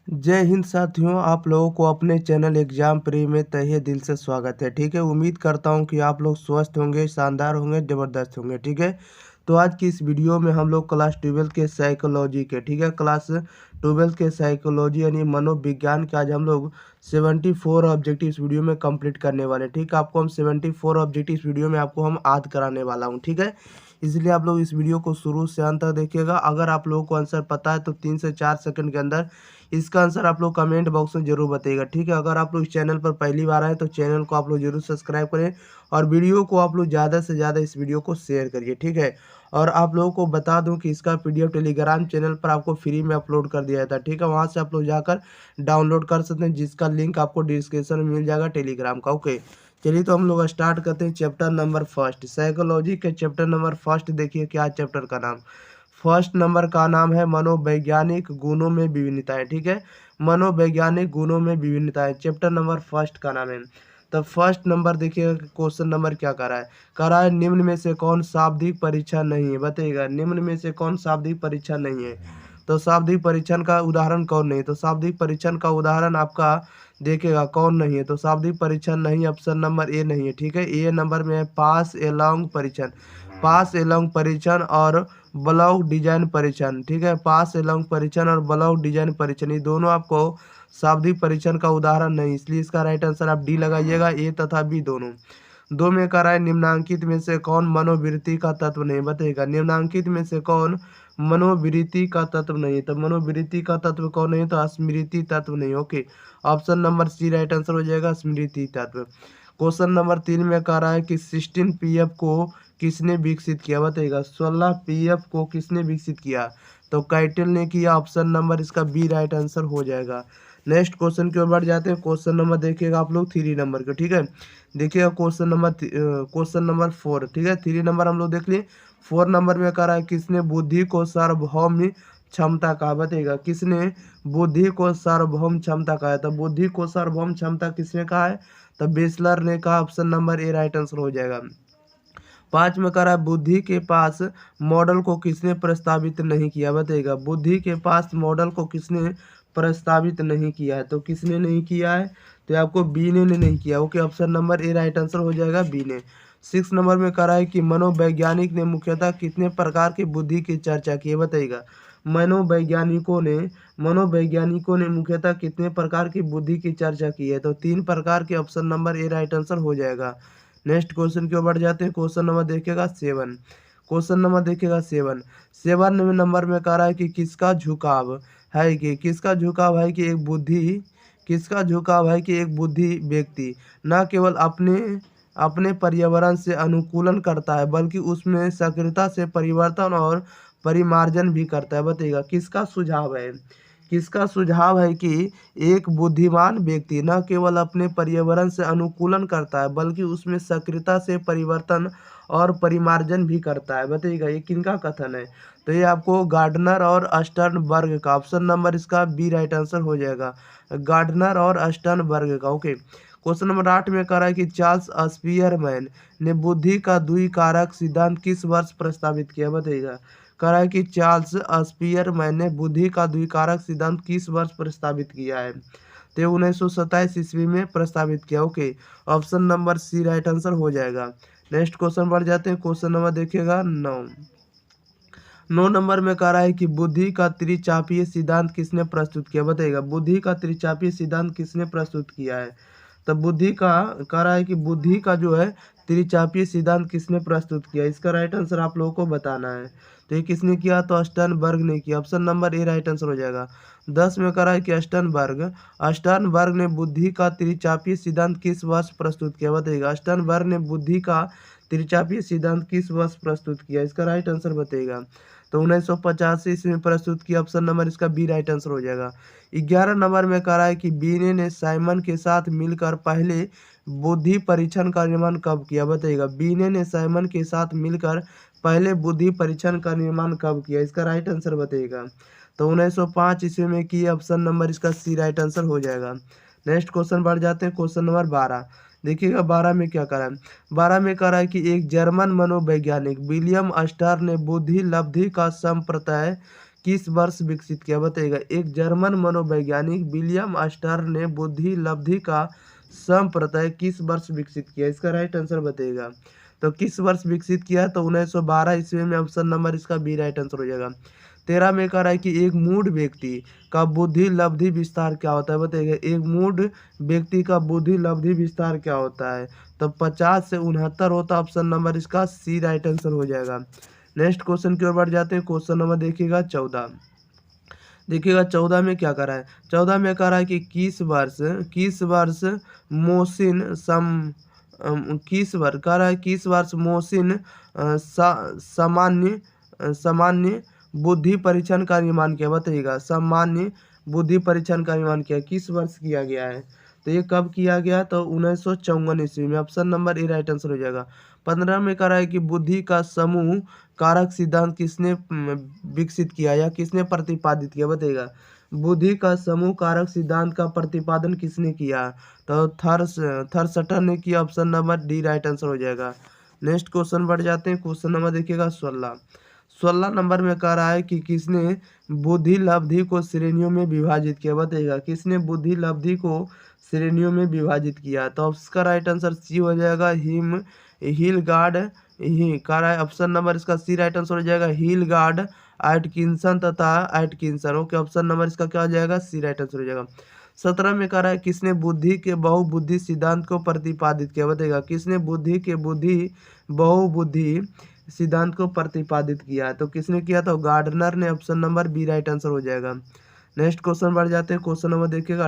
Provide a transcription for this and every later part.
जय हिंद साथियों, आप लोगों को अपने चैनल एग्जाम प्री में तहे दिल से स्वागत है। ठीक है, उम्मीद करता हूं कि आप लोग स्वस्थ होंगे, शानदार होंगे, ज़बरदस्त होंगे। ठीक है, तो आज की इस वीडियो में हम लोग क्लास 12 के साइकोलॉजी के, ठीक है, क्लास 12 के साइकोलॉजी यानी मनोविज्ञान के आज हम लोग 74 ऑब्जेक्टिव इस वीडियो में कंप्लीट करने वाले हैं। ठीक है, आपको हम 74 ऑब्जेक्टिव इस वीडियो में आपको हम याद कराने वाला हूँ। ठीक है, इसलिए आप लोग इस वीडियो को शुरू से अंत तक देखिएगा। अगर आप लोगों को आंसर पता है तो 3 से 4 सेकंड के अंदर इसका आंसर आप लोग कमेंट बॉक्स में जरूर बताइएगा। ठीक है, अगर आप लोग इस चैनल पर पहली बार आए तो चैनल को आप लोग जरूर सब्सक्राइब करें और वीडियो को आप लोग ज़्यादा से ज़्यादा इस वीडियो को शेयर करिए। ठीक है, और आप लोगों को बता दूं कि इसका पीडीएफ टेलीग्राम चैनल पर आपको फ्री में अपलोड कर दिया जाता है। ठीक है, वहां से आप लोग जाकर डाउनलोड कर सकते हैं, जिसका लिंक आपको डिस्क्रिप्शन में मिल जाएगा टेलीग्राम का। ओके, चलिए तो हम लोग स्टार्ट करते हैं चैप्टर नंबर फर्स्ट, साइकोलॉजी के चैप्टर नंबर फर्स्ट। देखिए क्या चैप्टर का नाम, फर्स्ट नंबर का नाम है मनोवैज्ञानिक गुणों में विभिन्नताएं। ठीक है, मनोवैज्ञानिक गुणों में विभिन्नताएं चैप्टर नंबर फर्स्ट का नाम है। तो फर्स्ट नंबर देखिएगा, क्वेश्चन नंबर क्या कर रहा है निम्न में से कौन शाब्दिक परीक्षण नहीं है, बताइएगा निम्न में से कौन शाब्दिक परीक्षण नहीं है। तो शाब्दिक परीक्षण का उदाहरण कौन नहीं है, तो शाब्दिक परीक्षण का उदाहरण आपका देखिएगा कौन नहीं है। तो शाब्दिक परीक्षण नहीं, ऑप्शन नंबर ए नहीं है। ठीक है, ए नंबर में है पास एलॉन्ग परीक्षण, पास एलॉन्ग परीक्षण और ब्लॉक डिजाइन परीक्षण। ठीक है, पास एलॉन्ग परीक्षण और ब्लॉक डिजाइन परीक्षण ये दोनों आपको शाब्दिक परीक्षण का उदाहरण नहीं, इसलिए इसका राइट आंसर आप डी लगाइएगा, ए तथा बी दोनों। दो में कह रहा है निम्नांकित में से कौन मनोवृत्ति का तत्व नहीं, बताइएगा निम्नांकित में से कौन मनोवृत्ति का तत्व नहीं। तो मनोवृत्ति का तत्व कौन नहीं, तो स्मृति तत्व नहीं। Okay, option number C right answer हो जाएगा, स्मृति तत्व। क्वेश्चन नंबर 3 में कह रहा है कि 16 पीएफ को किसने विकसित किया, बताइएगा 16 पीएफ को किसने विकसित किया। तो काइटिल ने किया, ऑप्शन नंबर इसका बी राइट आंसर हो जाएगा। नेक्स्ट क्वेश्चन की ओर बढ़ जाते हैं। क्वेश्चन नंबर देखिएगा आप लोग 3 नंबर के। ठीक है, देखिएगा क्वेश्चन नंबर 4। ठीक है, 3 नंबर हम लोग देख लिए। 4 नंबर में कह रहा है किसने बुद्धि को सार्वभौम क्षमता कहा, बताइएगा किसने बुद्धि को सार्वभौम क्षमता कहा है। तो बुद्धि को सार्वभौम क्षमता किसने कहा है, तो बेसलर ने कहा, option number A right answer हो जाएगा। 5 में कह रहा है बुद्धि के पास मॉडल को किसने प्रस्तावित नहीं किया, बताइएगा बुद्धि के पास मॉडल को किसने प्रस्तावित नहीं किया है। तो किसने नहीं किया है, तो आपको बी ने नहीं किया। Okay, option number A right answer हो जाएगा, बी ने। 6 नंबर में कह रहा है कि मनोवैज्ञानिक ने मुख्यतः कितने प्रकार की बुद्धि की चर्चा की है, बताइएगा मनोवैज्ञानिकों ने मुख्यतः कितने प्रकार की बुद्धि की चर्चा की है। तो 3 प्रकार के, option number A right answer हो जाएगा। नेक्स्ट क्वेश्चन की ओर बढ़ जाते हैं। क्वेश्चन नंबर देखिएगा 7, क्वेश्चन नंबर देखिएगा 7। 7 नंबर में कह रहा है कि किसका झुकाव है कि किसका झुकाव है कि एक बुद्धि किसका झुकाव है कि एक बुद्धि व्यक्ति न केवल अपने अपने पर्यावरण से अनुकूलन करता है बल्कि उसमें सक्रियता से परिवर्तन और परिमार्जन भी करता है। बताइएगा किसका सुझाव है, किसका सुझाव है कि एक बुद्धिमान व्यक्ति न केवल अपने पर्यावरण से अनुकूलन करता है बल्कि उसमें सक्रियता से परिवर्तन और परिमार्जन भी करता है। बताइएगा ये किनका कथन है, तो ये आपको गार्डनर और अस्टर्नबर्ग का, ऑप्शन नंबर इसका बी राइट आंसर हो जाएगा, गार्डनर और अस्टर्नबर्ग का। ओके, क्वेश्चन नंबर 8 में कह रहा है कि चार्ल्स स्पीयरमैन ने बुद्धि का द्विकारक सिद्धांत किस वर्ष प्रस्तावित किया, बताइएगा कह रहा है कि चार्ल्स स्पीयरमैन ने बुद्धि का द्विकारक सिद्धांत किस वर्ष प्रस्तावित किया है। तो 1927 ईस्वी में प्रस्तावित किया। Okay, option number C right answer हो जाएगा। नेक्स्ट क्वेश्चन बढ़ जाते हैं। क्वेश्चन नंबर देखिएगा 9 नंबर में कह रहा है कि बुद्धि का त्रिचापीय सिद्धांत किसने प्रस्तुत किया, बताइएगा बुद्धि का त्रिचापीय सिद्धांत किसने प्रस्तुत किया है। तो बुद्धि का कह रहा है कि बुद्धि का जो है त्रिचापीय सिद्धांत किसने प्रस्तुत किया, इसका राइट आंसर आप लोगों को बताना है। तो ये किसने किया, तो अस्टर्नबर्ग ने किया, option number A right answer हो जाएगा। 10 में कह रहा है कि अस्टर्नबर्ग ने बुद्धि का त्रिचापीय सिद्धांत किस वर्ष प्रस्तुत किया, बताइएगा अस्टर्नबर्ग ने बुद्धि का त्रिचापीय सिद्धांत किस वर्ष प्रस्तुत किया, इसका राइट आंसर बताइएगा। तो 1985 ईस्वी में प्रस्तुत किया, ऑप्शन नंबर इसका बी राइट आंसर हो जाएगा। 11 नंबर में कह रहा है कि बीने ने साइमन के साथ मिलकर पहले बुद्धि परीक्षण का निर्माण कब किया, बताइएगा बीने ने साइमन के साथ मिलकर पहले बुद्धि परीक्षण का निर्माण कब किया, इसका राइट आंसर बताइएगा। तो 1905 ईस्वी में किया, ऑप्शन नंबर इसका सी राइट आंसर हो जाएगा। नेक्स्ट क्वेश्चन बढ़ जाते हैं। क्वेश्चन नंबर 12 देखिएगा, 12 में क्या करा है, 12 में कह रहा है कि एक जर्मन मनोवैज्ञानिक विलियम अस्टर ने बुद्धि लब्धि का संप्रत्यय किस वर्ष विकसित किया बताइएगा। एक जर्मन मनोवैज्ञानिक विलियम अस्टर ने बुद्धि लब्धि का संप्रत्यय किस वर्ष विकसित किया, इसका राइट आंसर बताइएगा। तो किस वर्ष विकसित किया, तो 1912 ईस्वी में, ऑप्शन नंबर इसका बी राइट आंसर हो जाएगा। 13 में कह रहा है कि एक मूढ़ व्यक्ति का बुद्धि लब्धि विस्तार क्या होता है बताइएगा। एक मूढ़ व्यक्ति का बुद्धि लब्धि विस्तार क्या होता है, तो 50 से 69 होता है, ऑप्शन नंबर इसका सी राइट आंसर हो जाएगा। नेक्स्ट क्वेश्चन की ओर बढ़ जाते हैं। क्वेश्चन नंबर देखिएगा 14। देखिएगा 14 में क्या कर रहा है। 14 में कह रहा है कि किस वर्ष मोहसिन किस वर्ष कह रहा है, किस वर्ष मोहसिन सामान्य बुद्धि परीक्षण का निर्माण किया बताइएगा। सामान्य बुद्धि परीक्षण का निर्माण किया किस वर्ष किया गया है, तो ये कब किया गया, तो 1954 ईस्वी में, option number A right answer हो जाएगा। 15 में कह रहा है कि बुद्धि का समूह कारक सिद्धांत किसने विकसित किया या किसने प्रतिपादित किया बताइएगा। बुद्धि का समूह कारक सिद्धांत का प्रतिपादन किसने किया, तो थर्सटर ने किया, option number D right answer हो जाएगा। नेक्स्ट क्वेश्चन बढ़ जाते हैं। क्वेश्चन नंबर देखिएगा 16 नंबर में कह रहा है कि किसने बुद्धि लब्धि को श्रेणियों में विभाजित किया बताइएगा। किसने बुद्धि लब्धि को श्रेणियों में विभाजित किया, तो उसका राइट आंसर सी हो जाएगा। हिलगार्ड ही कह रहा है, ऑप्शन नंबर इसका सी राइट आंसर हो जाएगा। हिलगार्ड, एटकिंसन तथा एटकिंसन। ओके, ऑप्शन नंबर इसका क्या हो जाएगा, सी राइट आंसर हो जाएगा। 17 में कह रहा है किसने बुद्धि के बहुबुद्धि सिद्धांत को प्रतिपादित किया बताइएगा। किसने बुद्धि के बहुबुद्धि सिद्धांत को प्रतिपादित किया, तो किसने किया, तो गार्डनर ने, option number B right answer हो जाएगा। नेक्स्ट क्वेश्चन बढ़ जाते हैं। क्वेश्चन नंबर देखिएगा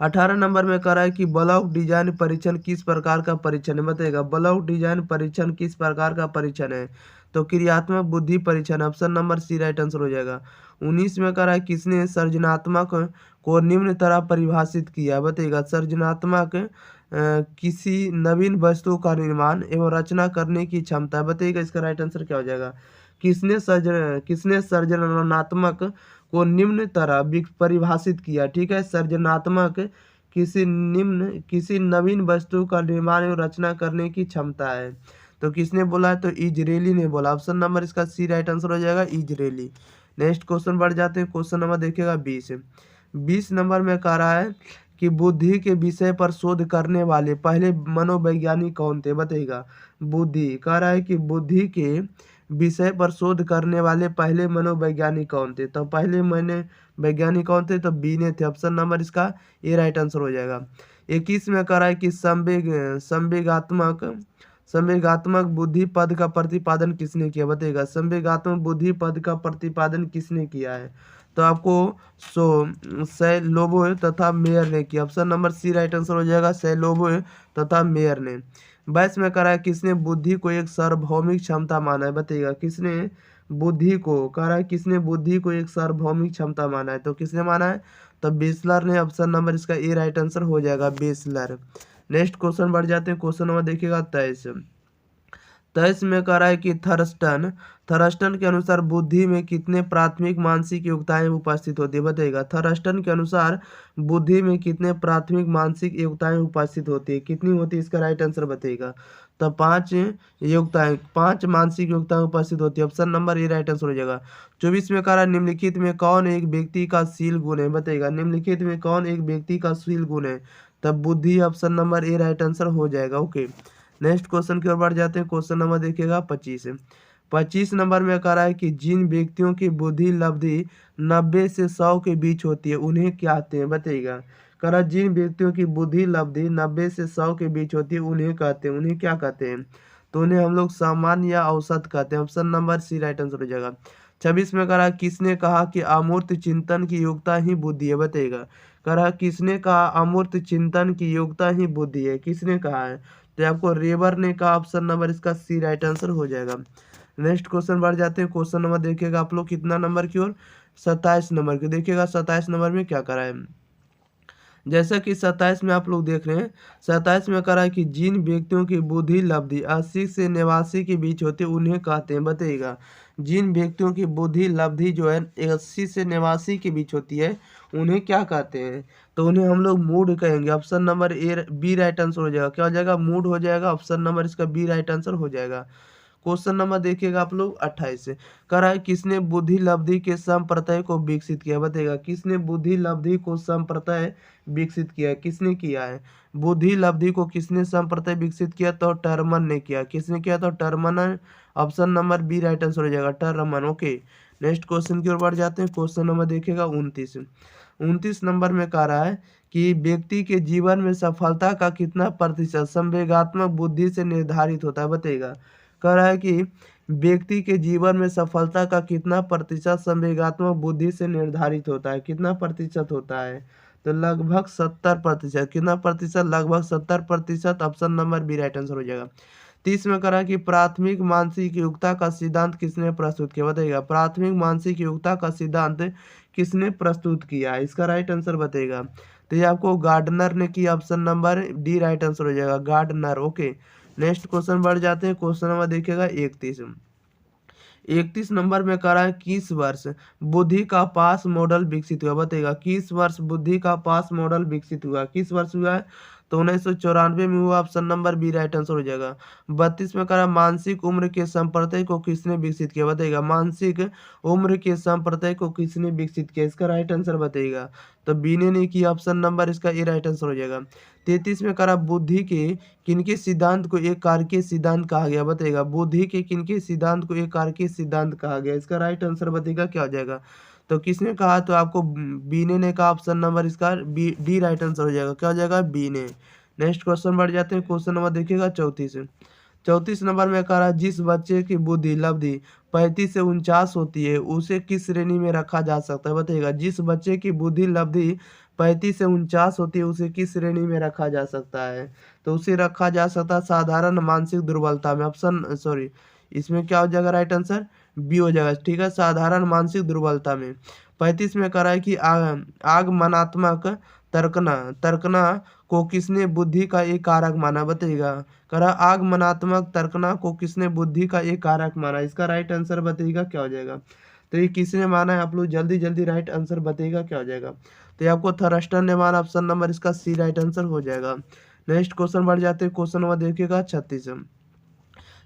18 नंबर में कह रहा है कि ब्लॉक डिजाइन परीक्षण किस प्रकार का परीक्षण है बताइएगा। ब्लॉक डिजाइन परीक्षण किस प्रकार का परीक्षण है, तो क्रियात्मक बुद्धि परीक्षण, option number C right answer हो जाएगा। 19 में कह रहा है किसने सृजनात्मक को निम्न तरह परिभाषित किया बताइएगा। सृजनात्मक किसी नवीन वस्तु का निर्माण एवं रचना करने की क्षमता बताइएगा। इसका राइट आंसर क्या हो जाएगा। किसने सृजनात्मक को निम्न तरह परिभाषित किया, ठीक है। सृजनात्मक किसी नवीन वस्तु का निर्माण एवं रचना करने की क्षमता है, तो किसने बोला है, तो इजरेली ने बोला, ऑप्शन नंबर इसका सी राइट आंसर हो जाएगा, इजरेली। नेक्स्ट क्वेश्चन बढ़ जाते हैं। क्वेश्चन नंबर देखिएगा 20 नंबर में कह रहा है कि बुद्धि के विषय पर शोध करने वाले पहले मनोवैज्ञानिक कौन थे बताइएगा। बुद्धि कह रहा है कि बुद्धि के विषय पर शोध करने वाले पहले मनोवैज्ञानिक कौन थे, तो पहले वैज्ञानिक कौन थे, तो बी ने थे, ऑप्शन नंबर इसका ए राइट आंसर हो जाएगा। 21 में कह रहा है कि संवेगात्मक बुद्धि पद का प्रतिपादन किसने किया बताइएगा। संवेगात्मक बुद्धि पद का प्रतिपादन किसने किया है, तो आपको सैलोव तथा मेयर ने किया, option number C right answer हो जाएगा, सैलोव तथा मेयर ने। 22 में कह रहा है किसने बुद्धि को एक सार्वभौमिक क्षमता माना है बताइएगा। किसने बुद्धि को कह रहा है, किसने बुद्धि को एक सार्वभौमिक क्षमता माना है, तो किसने माना है, तो बेसलर ने, ऑप्शन नंबर इसका ए राइट आंसर हो जाएगा, बेसलर। नेक्स्ट क्वेश्चन बढ़ जाते हैं। क्वेश्चन नंबर देखिएगा 23 में कह रहा है कि थर्स्टन के अनुसार बुद्धि में कितने प्राथमिक मानसिक योग्यताएं उपस्थित होती है बताइएगा। थर्स्टन के अनुसार बुद्धि में कितने प्राथमिक मानसिक योग्यताएं उपस्थित होती है, कितनी होती है, इसका राइट आंसर बताइएगा। तो 5 मानसिक योग्यताएं उपस्थित होती है, option number A right answer हो जाएगा। 24 में कह रहा है निम्नलिखित में कौन एक व्यक्ति का शील गुण है बताइएगा। निम्नलिखित में कौन एक व्यक्ति का शील गुण है, तब बुद्धि, option number A right answer हो जाएगा। ओके, नेक्स्ट क्वेश्चन की ओर बढ़ जाते हैं। क्वेश्चन नंबर देखिएगा 25 नंबर में कह रहा है कि जिन व्यक्तियों की बुद्धि लब्धि 90 से 100 के बीच होती है उन्हें क्या कहते हैं बताइएगा। कह रहा है जिन व्यक्तियों की बुद्धि लब्धि 90 से 100 के बीच होती है उन्हें कहते हैं, उन्हें क्या कहते हैं, तो उन्हें हम लोग सामान्य या औसत कहते हैं, option number C right answer हो जाएगा। 26 में कह रहा है किसने कहा कि अमूर्त चिंतन की योग्यता ही बुद्धि है बताइएगा। कह रहा है किसने कहा अमूर्त चिंतन की योग्यता ही बुद्धि है, किसने कहा है, तो आपको रेबर ने कहा, ऑप्शन नंबर इसका सी राइट आंसर हो जाएगा। नेक्स्ट क्वेश्चन बढ़ जाते हैं। क्वेश्चन नंबर देखिएगा आप लोग कितना नंबर की ओर, 27 नंबर की। देखिएगा 27 नंबर में क्या करा है। जैसा कि 27 में आप लोग देख रहे हैं, 27 में करा है कि जिन व्यक्तियों की बुद्धि लब्धि 80 से 89 के बीच होती है उन्हें कहते हैं बताइएगा। जिन व्यक्तियों की बुद्धि लब्धि जो है 80 से 89 के बीच होती है उन्हें क्या कहते हैं, तो उन्हें हम लोग मूड कहेंगे, option number A B right answer हो जाएगा। क्या हो जाएगा, मूड हो जाएगा, ऑप्शन नंबर इसका बी राइट आंसर हो जाएगा। क्वेश्चन नंबर देखिएगा आप लोग 28 कह रहा है किसने बुद्धि लब्धि के संप्रत्यय को विकसित किया, बताइएगा किसने बुद्धि लब्धि को संप्रत्यय विकसित किया है, किसने किया है बुद्धि लब्धि को किसने संप्रत्यय विकसित किया, तो टर्मन ने किया। किसने किया, तो Terman. Option number B right answer हो जाएगा, टर्मन। ओके, नेक्स्ट क्वेश्चन की ओर बढ़ जाते हैं। क्वेश्चन नंबर देखिएगा 29 नंबर में कह रहा है कि व्यक्ति के जीवन में सफलता का कितना प्रतिशत संवेगात्मक बुद्धि से निर्धारित होता है, बताइएगा। कह रहा है कि व्यक्ति के जीवन में सफलता का कितना प्रतिशत संवेगात्मक बुद्धि से निर्धारित होता है, कितना प्रतिशत होता है, तो लगभग 70%। कितना प्रतिशत, लगभग 70%। Option number B right answer हो जाएगा। 30 में करा कि प्राथमिक मानसिक योग्यता का सिद्धांत किसने प्रस्तुत किया, बताइएगा प्राथमिक मानसिक योग्यता का सिद्धांत किसने प्रस्तुत किया, इसका राइट आंसर बताइएगा। तो ये आपको गार्डनर ने किया, option number D right answer हो जाएगा, गार्डनर। ओके, नेक्स्ट क्वेश्चन बढ़ जाते हैं। क्वेश्चन नंबर देखिएगा 31 नंबर में कह रहा है किस वर्ष बुद्धि का पास मॉडल विकसित हुआ, बताइएगा किस वर्ष बुद्धि का पास मॉडल विकसित हुआ, किस वर्ष हुआ है, तो 1994 में हुआ। Option number B right answer हो जाएगा। 32 में कह रहा है मानसिक उम्र के संप्रत्यय को किसने विकसित किया, बताइएगा मानसिक उम्र के संप्रत्यय को किसने विकसित किया, इसका राइट आंसर बताइएगा। तो बी ने नहीं किया, ऑप्शन नंबर इसका ए राइट आंसर हो जाएगा। 33 में कह रहा बुद्धि के किनके सिद्धांत को एक कारकीय सिद्धांत कहा गया, बताइएगा बुद्धि के किनके सिद्धांत को एक कारकीय सिद्धांत कहा गया, इसका राइट आंसर बताइएगा क्या हो जाएगा। तो किसने कहा, तो आपको बी ने कहा, ऑप्शन नंबर इसका बी डी राइट आंसर हो जाएगा, क्या हो जाएगा, बी ने। नेक्स्ट क्वेश्चन बढ़ जाते हैं। क्वेश्चन नंबर देखिएगा 34 नंबर में कह रहा है जिस बच्चे की बुद्धि लब्धि 35 से 49 होती है उसे किस श्रेणी में रखा जा सकता है, बताइएगा जिस बच्चे की बुद्धि लब्धि 35 से 49 होती है उसे किस श्रेणी में रखा जा सकता है, तो उसे रखा जा सकता है साधारण मानसिक दुर्बलता में। ऑप्शन सॉरी, इसमें क्या हो जाएगा, राइट आंसर बी हो जाएगा, ठीक है, साधारण मानसिक दुर्बलता में। 35 में कह रहा है कि आगमनात्मक तर्कना को किसने बुद्धि का एक कारक माना, बताइएगा। कह रहा आगमनात्मक तर्कना को किसने बुद्धि का एक कारक माना, इसका राइट आंसर बताइएगा क्या हो जाएगा। तो ये किसने माना है, आप लोग जल्दी जल्दी राइट आंसर बताइएगा क्या हो जाएगा। तो ये आपको थर्स्टन ने माना, ऑप्शन नंबर इसका सी राइट आंसर हो जाएगा। नेक्स्ट क्वेश्चन बढ़ जाते हैं। क्वेश्चन नंबर देखिएगा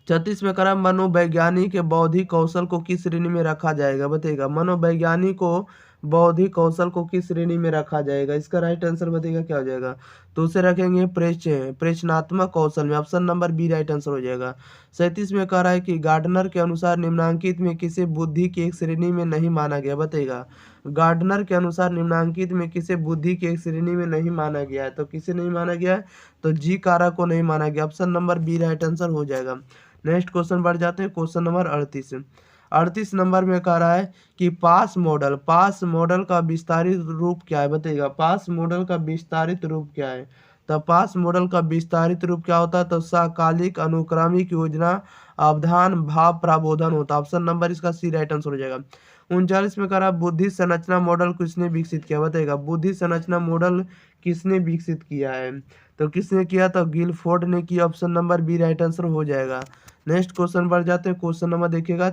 36 में करा मनोवैज्ञानिक के बौद्धिक कौशल को किस श्रेणी में रखा जाएगा, बताइएगा मनोवैज्ञानिक को बौद्धिक कौशल को किस श्रेणी में रखा जाएगा, इसका राइट आंसर बताइएगा क्या हो जाएगा। तो उसे रखेंगे प्रेक्षणात्मक कौशल में, option number B right answer हो जाएगा। 37 में कह रहा है कि गार्डनर के अनुसार निम्नांकित में किसे बुद्धि की एक श्रेणी में नहीं माना गया, बताइएगा गार्डनर के अनुसार निम्नांकित में किसे बुद्धि की एक श्रेणी में नहीं माना गया है, तो किसे नहीं माना गया है, तो जी कारक को नहीं माना गया, option number B right answer हो जाएगा। नेक्स्ट क्वेश्चन बढ़ जाते हैं। क्वेश्चन नंबर 38 नंबर में कह रहा है कि पास मॉडल का विस्तारित रूप क्या है, बताइएगा पास मॉडल का विस्तारित रूप क्या है। तो पास मॉडल का विस्तारित रूप क्या होता है, तो साकालिक अनुक्रमिक योजना अवधान भाव प्रबोधन होता है, ऑप्शन नंबर इसका सी राइट आंसर हो जाएगा। 39 में कह रहा है बुद्धि संरचना मॉडल किसने विकसित किया, बताइएगा बुद्धि संरचना मॉडल किसने विकसित किया है, तो किसने किया, तो गिलफोर्ड ने किया, option number B right answer हो जाएगा। नेक्स्ट क्वेश्चन बढ़ जाते हैं। क्वेश्चन नंबर देखिएगा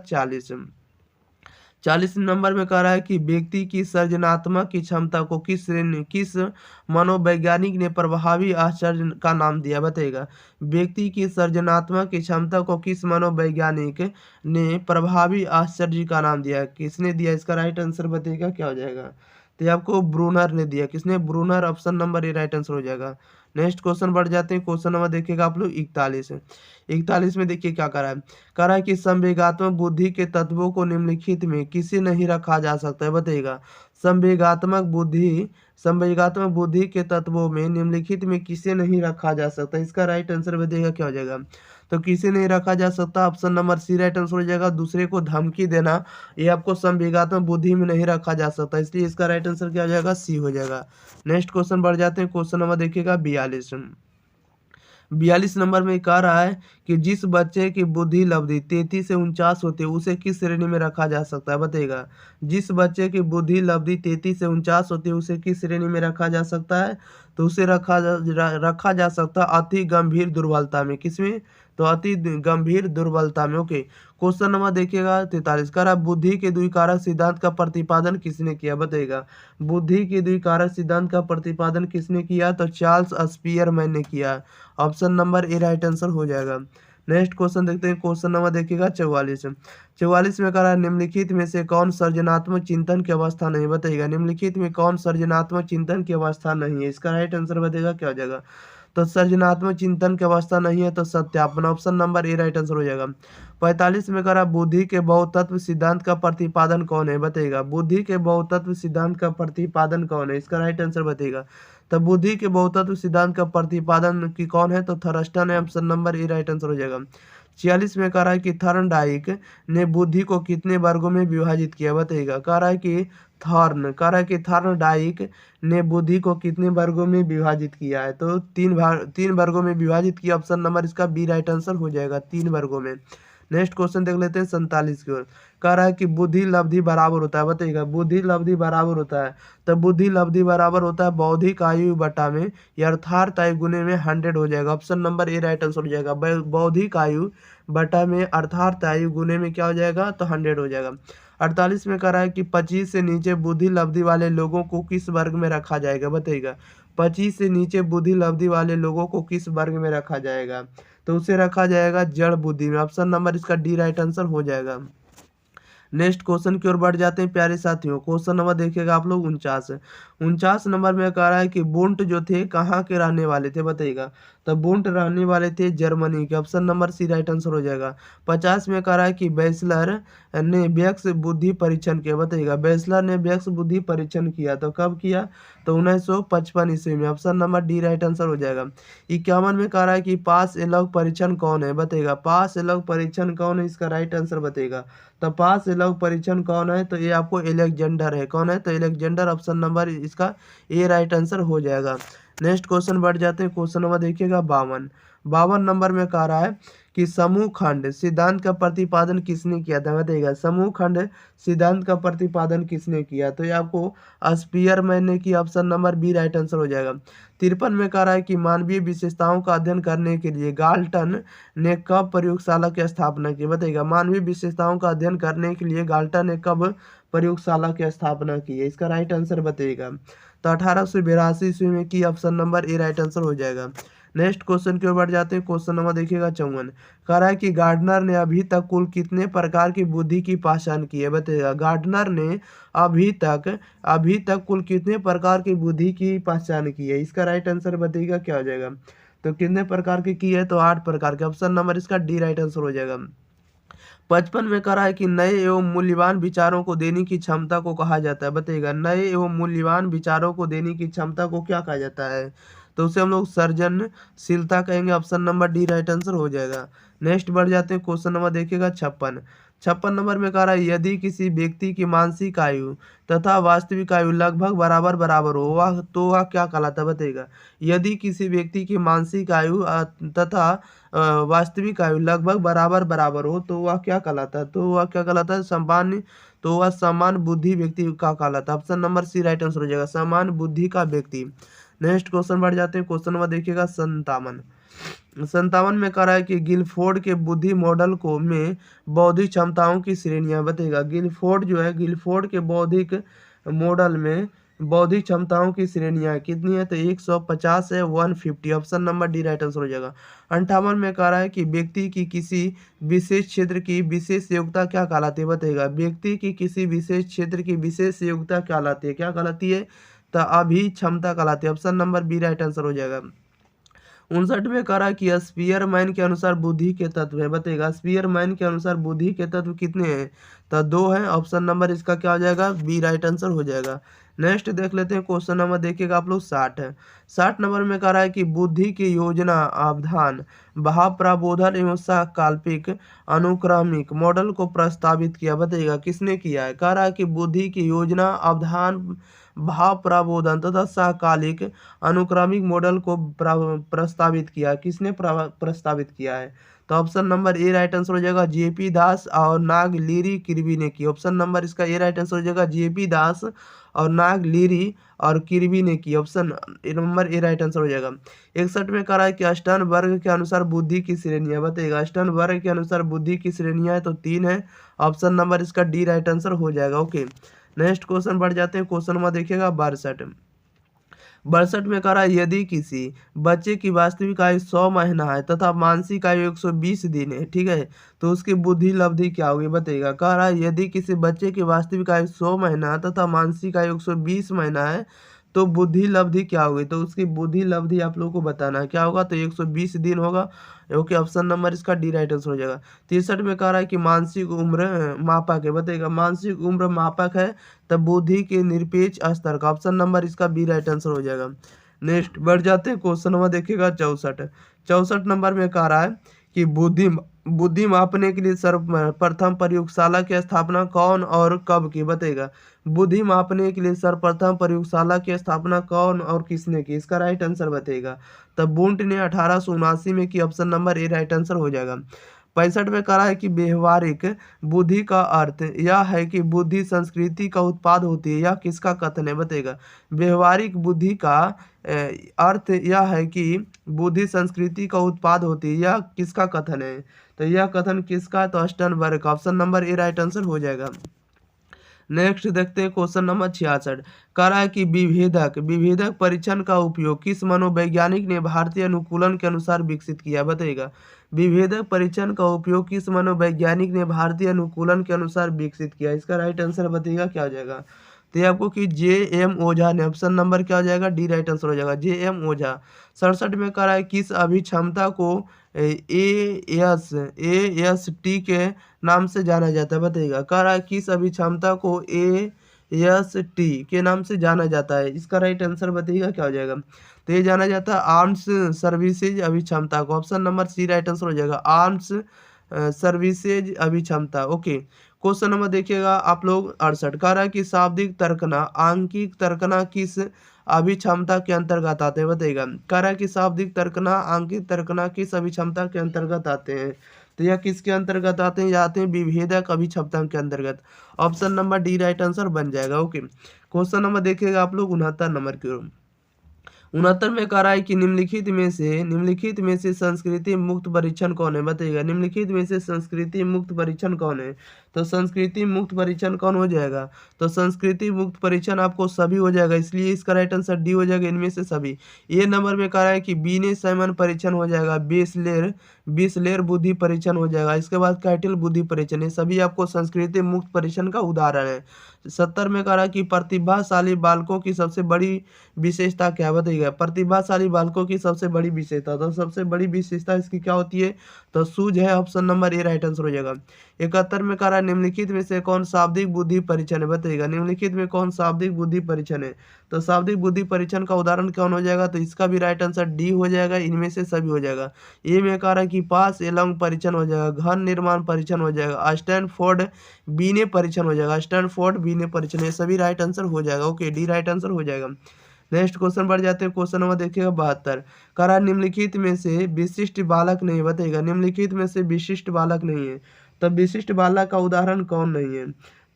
40 नंबर में कह रहा है कि व्यक्ति की सृजनात्मक की क्षमता को किस मनोवैज्ञानिक ने प्रभावी आश्चर्य का नाम दिया, बताइएगा व्यक्ति की सृजनात्मक की क्षमता को किस मनोवैज्ञानिक ने प्रभावी आश्चर्य का नाम दिया, किसने दिया, इसका राइट आंसर बताइएगा क्या हो जाएगा। तो ये आपको ब्रूनर ने दिया, किसने, Bruner, option number A right answer हो जाएगा। नेक्स्ट क्वेश्चन बढ़ जाते हैं। क्वेश्चन नंबर देखिएगा आप लोग 41 में देखिए क्या कह रहा है कि संवेगात्मक बुद्धि के तत्वों को निम्नलिखित में किसे नहीं रखा जा सकता है, बताइएगा संवेगात्मक बुद्धि के तत्वों में निम्नलिखित में किसे नहीं रखा जा सकता, इसका राइट आंसर बताइएगा क्या हो जाएगा। तो किसे नहीं रखा जा सकता, option number C right answer हो जाएगा। दूसरे को धमकी देना ये आपको संवेगात्मक बुद्धि में नहीं रखा जा सकता, इसलिए इसका राइट आंसर क्या हो जाएगा, सी हो जाएगा। नेक्स्ट क्वेश्चन बढ़ जाते हैं। क्वेश्चन नंबर देखिएगा 42 नंबर में कह रहा है कि जिस बच्चे की बुद्धि लब्धि 33 से 49 होती है उसे किस श्रेणी में रखा जा सकता है, बताइएगा जिस बच्चे की बुद्धि लब्धि 33 से 49 होती है उसे किस श्रेणी में रखा जा सकता है, तो उसे रखा जा सकता है अति गंभीर दुर्बलता में, किसमें, तो अति गंभीर दुर्बलता में। ओके, क्वेश्चन नंबर देखिएगा 43 कह रहा बुद्धि के द्विकारक सिद्धांत का प्रतिपादन किसने किया, बताइएगा बुद्धि के द्विकारक सिद्धांत का प्रतिपादन किसने किया, तो चार्ल्स स्पियरमैन ने किया, option number A right answer हो जाएगा। नेक्स्ट क्वेश्चन देखते हैं, क्वेश्चन नंबर देखिएगा 44। 44 में कह रहा है निम्नलिखित में से कौन सृजनात्मक चिंतन की अवस्था नहीं, बताइएगा निम्नलिखित में कौन सृजनात्मक चिंतन की अवस्था नहीं है। इसका राइट आंसर बताइएगा क्या हो जाएगा। तो सृजनात्मक चिंतन की अवस्था नहीं है तो सत्यापन, option number A right answer हो जाएगा। 45 में कह रहा बुद्धि के बहुतत्व सिद्धांत का प्रतिपादन कौन है, बताइएगा बुद्धि के बहुतत्व सिद्धांत का प्रतिपादन कौन है। इसका राइट आंसर बताइएगा। तो बुद्धि के बहुतत्व सिद्धांत का प्रतिपादन की कौन है, तो थर्स्टन है, option number A right answer हो जाएगा। 46 में कह रहा है कि थॉर्नडाइक ने बुद्धि को कितने वर्गों में विभाजित किया, बताइएगा। कह रहा है कि थॉर्नडाइक ने बुद्धि को कितने वर्गों में विभाजित किया है, तो तीन वर्गों में विभाजित किया, ऑप्शन नंबर इसका बी राइट आंसर हो जाएगा, 3 वर्गों में। नेक्स्ट क्वेश्चन देख लेते हैं 47 की ओर। कह रहा है कि बुद्धि लब्धि बराबर होता है, बताइएगा बुद्धि लब्धि बराबर होता है। तो बुद्धि लब्धि बराबर होता है बौद्धिक आयु बटा में यथार्थ आयु गुने में 100 हो जाएगा, option number A right answer हो जाएगा। बौद्धिक आयु बटा में अर्थार्थ आयु गुने में क्या हो जाएगा, तो 100 हो जाएगा। 48 में कह रहा है कि 25 से नीचे बुद्धि लब्धि वाले लोगों को किस वर्ग में रखा जाएगा, बताइएगा 25 से नीचे बुद्धि लब्धि वाले लोगों को किस वर्ग में रखा जाएगा, तो उसे रखा जाएगा जड़ बुद्धि में, ऑप्शन नंबर इसका डी राइट आंसर हो जाएगा। नेक्स्ट क्वेश्चन की ओर बढ़ जाते हैं प्यारे साथियों। क्वेश्चन नंबर देखिएगा आप लोग 49 नंबर में कह रहा है कि बुंट जो थे कहाँ के रहने वाले थे, बताइएगा। तो बुंट रहने वाले थे जर्मनी के, option number C right answer हो जाएगा। 50 में कह रहा है कि बैचलर ने व्यक्स बुद्धि परीक्षण किया, बताइएगा बैचलर ने व्यक्स बुद्धि परीक्षण किया, तो कब किया, तो 1955 ईस्वी में, option number D right answer हो जाएगा। 51 में कह रहा है कि पास एलॉग परीक्षण कौन है, बताइएगा पास एलॉग परीक्षण कौन है, इसका राइट आंसर बताइएगा। तो पास एलॉग परीक्षण कौन है, तो ये आपको एलेक्जेंडर है, कौन है, तो एलेक्जेंडर, ऑप्शन नंबर इसका ए राइट आंसर हो जाएगा। नेक्स्ट क्वेश्चन बढ़ जाते हैं, क्वेश्चन नंबर देखिएगा 52 नंबर में कह रहा है कि समूह खंड सिद्धांत का प्रतिपादन किसने किया था, बताइएगा समूह खंड सिद्धांत का प्रतिपादन किसने किया, तो ये आपको स्पीयरमैन ने किया, option number B right answer हो जाएगा। 53 में कह रहा है कि मानवीय विशेषताओं का अध्ययन करने के लिए गाल्टन ने कब प्रयोगशाला की स्थापना की, बताइएगा मानवीय विशेषताओं का अध्ययन करने के लिए गाल्टन ने कब प्रयोगशाला की स्थापना की है, इसका राइट आंसर बताइएगा। तो 1882 ईस्वी में की, option number A right answer हो जाएगा। नेक्स्ट क्वेश्चन की ओर बढ़ जाते हैं, क्वेश्चन नंबर देखिएगा 54। कह रहा है कि गार्डनर ने अभी तक कुल कितने प्रकार की बुद्धि की पहचान की है, बताइएगा गार्डनर ने अभी तक कुल कितने प्रकार की बुद्धि की पहचान की है, इसका राइट आंसर बताइएगा क्या हो जाएगा। तो कितने प्रकार की है, तो 8 प्रकार के, ऑप्शन नंबर इसका डी राइट आंसर हो जाएगा। 55 में कह रहा है कि नए एवं मूल्यवान विचारों को देने की क्षमता को कहा जाता है, बताइएगा नए एवं मूल्यवान विचारों को देने की क्षमता को क्या कहा जाता है, तो उसे हम लोग सर्जनशीलता कहेंगे, option number D right answer हो जाएगा। नेक्स्ट बढ़ जाते हैं, क्वेश्चन नंबर देखिएगा 56 नंबर में कह रहा है यदि किसी व्यक्ति की मानसिक आयु तथा वास्तविक आयु लगभग बराबर हो वह तो वह क्या कहलाता है, बताइएगा यदि किसी व्यक्ति की मानसिक आयु तथा वास्तविक आयु लगभग बराबर हो तो वह क्या कहलाता है, तो वह क्या कहलाता है सामान्य, तो वह समान बुद्धि व्यक्ति का कहलाता है, option number C right answer हो जाएगा, समान बुद्धि का व्यक्ति। नेक्स्ट क्वेश्चन बढ़ जाते हैं, क्वेश्चन नंबर देखिएगा 57 में कह रहा है कि गिलफोर्ड के बुद्धि मॉडल को में बौद्धिक क्षमताओं की श्रेणियां, बताइएगा गिलफोर्ड के बौद्धिक मॉडल में बौद्धिक क्षमताओं की श्रेणियां कितनी है, तो 150 है, 150, option number D right answer हो जाएगा। 58 में कह रहा है कि व्यक्ति की किसी विशेष क्षेत्र की विशेष योग्यता क्या कहलाती है, बताइएगा व्यक्ति की किसी विशेष क्षेत्र की विशेष योग्यता कहलाती है, क्या कहलाती है, तो अभी क्षमता कहलाती है, option number B right answer हो जाएगा। 59 में कह रहा है कि स्पीयरमैन के अनुसार बुद्धि के तत्व है, बताइएगा स्पीयरमैन के अनुसार बुद्धि के तत्व कितने हैं, तो 2 है, ऑप्शन नंबर इसका क्या हो जाएगा, बी राइट आंसर हो जाएगा। नेक्स्ट देख लेते हैं, क्वेश्चन नंबर देखिएगा आप लोग 60 है। 60 नंबर में कह रहा है कि बुद्धि की योजना अवधान भाव प्रबोधन एवं काल्पिक अनुक्रमिक मॉडल को प्रस्तावित किया, बताइएगा किसने किया है, कह रहा है कि बुद्धि की योजना अवधान भाव प्रबोधन तथा सहकालिक अनुक्रमिक मॉडल को प्रस्तावित किया, किसने प्रस्तावित किया है, तो option number A right answer हो जाएगा, जेपी दास और नागलिरी किरवी ने की, ऑप्शन नंबर इसका ए राइट आंसर हो जाएगा, जेपी दास और नागलिरी और किरवी ने की, option number A right answer हो जाएगा। 61 में कह रहा है कि अष्टांग वर्ग के अनुसार बुद्धि की श्रेणियां, बताइएगा अष्टांग वर्ग के अनुसार बुद्धि की श्रेणियां है, तो 3 है, ऑप्शन नंबर इसका डी राइट आंसर हो जाएगा। ओके नेक्स्ट क्वेश्चन बढ़ जाते हैं, क्वेश्चन नंबर देखिएगा 62। 62 में कह रहा है यदि किसी बच्चे की वास्तविक आयु 100 महीना है तथा मानसिक आयु 120 दिन है, ठीक है, तो उसकी बुद्धि लब्धि क्या होगी बताइएगा। कह रहा है यदि किसी बच्चे की वास्तविक आयु 100 महीना तथा मानसिक आयु 120 महीना है तो बुद्धि लब्धि क्या होगी, तो उसकी बुद्धि लब्धि आप लोगों को बताना है क्या होगा, तो 120 दिन होगा। ओके, ऑप्शन नंबर इसका डी राइट आंसर हो जाएगा। 63 में कह रहा है कि मानसिक उम्र मापक है बताइएगा, मानसिक उम्र मापक है तब बुद्धि के निरपेक्ष स्तर का, ऑप्शन नंबर इसका बी राइट आंसर हो जाएगा। नेक्स्ट बढ़ जाते हैं, क्वेश्चन नंबर देखिएगा 64। 64 नंबर में कह रहा है कि बुद्धि मापने के लिए सर्वप्रथम प्रयोगशाला की स्थापना कौन और कब की बताइएगा। बुद्धि मापने के लिए सर्वप्रथम प्रयोगशाला की स्थापना कौन और किसने की, इसका राइट आंसर बताइएगा। तब वुंट ने 1879 में की, option number A right answer हो जाएगा। 65 में कहा है कि व्यवहारिक बुद्धि का अर्थ यह है कि बुद्धि संस्कृति का उत्पाद होती है, यह किसका कथन है बताइएगा। व्यवहारिक बुद्धि का अर्थ यह है कि बुद्धि संस्कृति का उत्पाद होती है, यह किसका कथन है, तो यह कथन किसका, तो स्टर्नबर्ग का, option number A right answer हो जाएगा। नेक्स्ट देखते हैं क्वेश्चन नंबर 66। कह रहा है कि विभेदक परीक्षण का उपयोग किस मनोवैज्ञानिक ने भारतीय अनुकूलन के अनुसार विकसित किया बताइएगा। विभेदक परीक्षण का उपयोग किस मनोवैज्ञानिक ने भारतीय अनुकूलन के अनुसार विकसित किया, इसका राइट आंसर बताइएगा क्या हो जाएगा। तो ये आपको कि J.M. ओझा ने, ऑप्शन नंबर क्या हो जाएगा, डी राइट आंसर हो जाएगा, J.M. ओझा। 67 में कह रहा है किस अभिक्षमता को AST के नाम से जाना जाता है बताइएगा। कह रहा है किस अभिक्षमता को AST के नाम से जाना जाता है, इसका राइट आंसर बताइएगा क्या हो जाएगा। तो ये जाना जाता है आर्म्स सर्विसेज अभिक्षमता को, option number C right answer हो जाएगा, आर्म्स सर्विसेज अभिक्षमता। ओके, क्वेश्चन नंबर देखिएगा आप लोग 68। कह रहा है कि शाब्दिक तर्कना आंकिक तर्कना किस अभिक्षमता के अंतर्गत आते हैं बताइएगा। कह रहा है कि शाब्दिक तर्कना आंकिक तर्कना किस अभिक्षमता के अंतर्गत आते हैं, तो यह किसके अंतर्गत आते हैं, आते हैं विभेदक अभिक्षमता के अंतर्गत, option number D right answer बन जाएगा। ओके, क्वेश्चन नंबर देखिएगा आप लोग 69 नंबर की ओर। 69 में कह रहा है कि निम्नलिखित में से संस्कृति मुक्त परीक्षण कौन है बताइएगा। निम्नलिखित में से संस्कृति मुक्त परीक्षण कौन है, तो संस्कृति मुक्त परीक्षण कौन हो जाएगा, तो संस्कृति मुक्त परीक्षण आपको सभी हो जाएगा, इसलिए इसका राइट आंसर डी हो जाएगा, इनमें से सभी। ये नंबर में कह रहा है कि बीने साइमन परीक्षण हो जाएगा, बिस्लेर बुद्धि परीक्षण हो जाएगा, इसके बाद कैटल बुद्धि परीक्षण, ये सभी आपको संस्कृति मुक्त परीक्षण का उदाहरण है। 70 में कह रहा है कि प्रतिभाशाली बालकों की सबसे बड़ी विशेषता क्या बताइएगा। प्रतिभाशाली बालकों की सबसे बड़ी विशेषता, तो सबसे बड़ी विशेषता इसकी क्या होती है, तो सूझ है, option number A right answer हो जाएगा। 71 में कह रहा है निम्नलिखित में से कौन शाब्दिक बुद्धि परीक्षण है बताइएगा। निम्नलिखित में कौन शाब्दिक बुद्धि परीक्षण है, तो शाब्दिक बुद्धि परीक्षण का उदाहरण कौन हो जाएगा, तो इसका भी राइट आंसर डी हो जाएगा, इनमें से सभी हो जाएगा। ए में कह रहा है कि पास एलॉन्ग परीक्षण हो जाएगा, घन निर्माण परीक्षण हो जाएगा, स्टैनफोर्ड बीने परीक्षण हो जाएगा, स्टैनफोर्ड बीने परीक्षण, ये सभी राइट आंसर हो जाएगा। ओके, डी राइट आंसर हो जाएगा। नेक्स्ट क्वेश्चन बढ़ जाते हैं, क्वेश्चन नंबर देखिएगा 72। कह रहा है निम्नलिखित में से विशिष्ट बालक नहीं बताइएगा। निम्नलिखित में से विशिष्ट बालक नहीं है, तब विशिष्ट बालक का उदाहरण कौन नहीं है,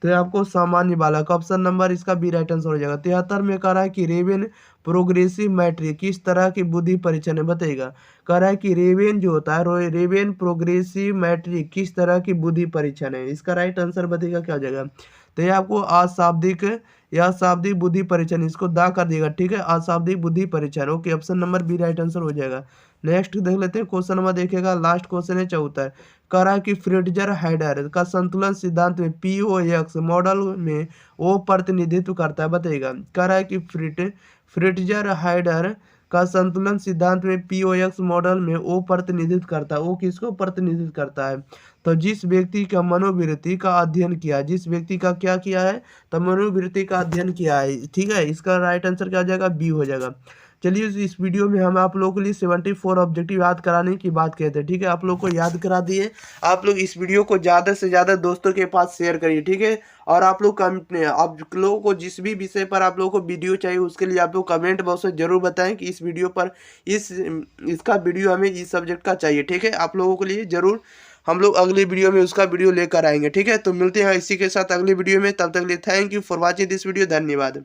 तो आपको सामान्य बालक, ऑप्शन नंबर इसका बी राइट आंसर हो जाएगा। 73 में कह रहा है कि रेवेन प्रोग्रेसिव मैट्रिक किस तरह की बुद्धि परीक्षण है बताइएगा। कह रहा है कि रेवेन जो होता है रेवेन प्रोग्रेसिव मैट्रिक किस तरह की बुद्धि परीक्षण है, इसका राइट आंसर बताइएगा क्या हो जाएगा। तो ये आपको अशाब्दिक या शाब्दिक बुद्धि परीक्षण, इसको दा कर दिएगा, ठीक है, अशाब्दिक बुद्धि परीक्षण। Okay, option number B right answer हो जाएगा। नेक्स्ट देख लेते हैं, क्वेश्चन नंबर देखिएगा, लास्ट क्वेश्चन है 74। कह रहा है कि फ्रिट्जर हाइडर का संतुलन सिद्धांत में POX मॉडल में वो प्रतिनिधित्व करता है बताइएगा। कह रहा है कि फ्रिट्जर हाइडर का संतुलन सिद्धांत में POX मॉडल में वो प्रतिनिधित्व करता है, वो किसको प्रतिनिधित्व करता है, तो जिस व्यक्ति का मनोवृत्ति का अध्ययन किया, जिस व्यक्ति का क्या किया है, तो मनोवृत्ति का अध्ययन किया है, ठीक है, इसका राइट आंसर क्या हो जाएगा, बी हो जाएगा। चलिए इस वीडियो में हम आप लोगों के लिए 74 ऑब्जेक्टिव याद कराने की बात कहते हैं, ठीक है, आप लोग को याद करा दिए। आप लोग इस वीडियो को ज़्यादा से ज़्यादा दोस्तों के पास शेयर करिए, ठीक है, और आप लोगों को जिस भी विषय पर आप लोगों को वीडियो चाहिए उसके लिए आप लोग कमेंट बॉक्स में जरूर बताएं कि इस वीडियो पर इसका वीडियो हमें इस सब्जेक्ट का चाहिए, ठीक है, आप लोगों के लिए जरूर हम लोग अगली वीडियो में उसका वीडियो लेकर आएंगे, ठीक है। तो मिलते हैं इसी के साथ अगली वीडियो में, तब तक के लिए thank you for watching this video, धन्यवाद।